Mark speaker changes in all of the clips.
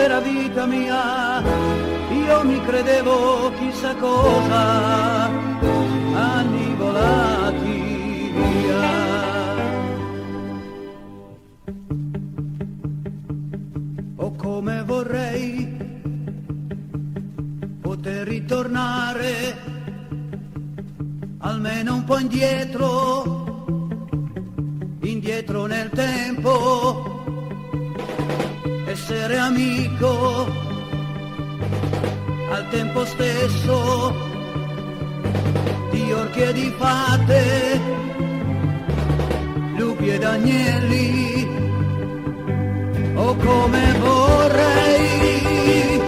Speaker 1: povera vita mia, io mi credevo chissà cosa, anni volati via. Oh, come vorrei poter ritornare almeno un po' indietro nel tempo, essere amico al tempo stesso di orchi e di fate, lupi ed agnelli. Oh, come vorrei,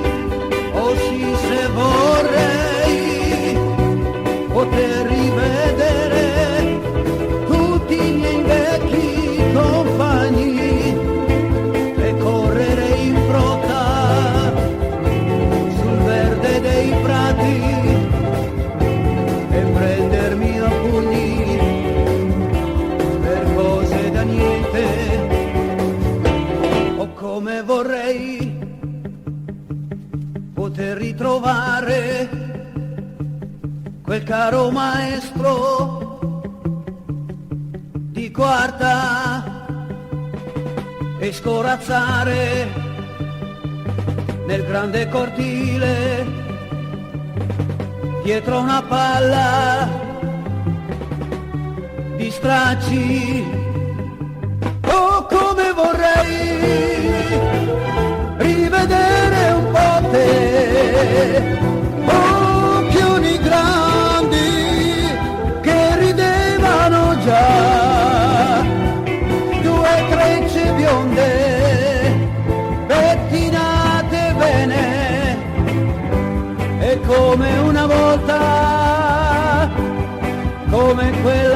Speaker 1: oh sì, se vorrei poter rivedere tutti i miei vecchi compagni e correre in frotta sul verde dei prati e prendermi a pugni per cose da niente. Oh, come vorrei poter ritrovare quel caro maestro di quarta e scorazzare nel grande cortile dietro una palla di stracci. Oh, come vorrei rivedere un po' te, occhioni grandi che ridevano già, due trecce bionde pettinate bene, e come una volta, come quella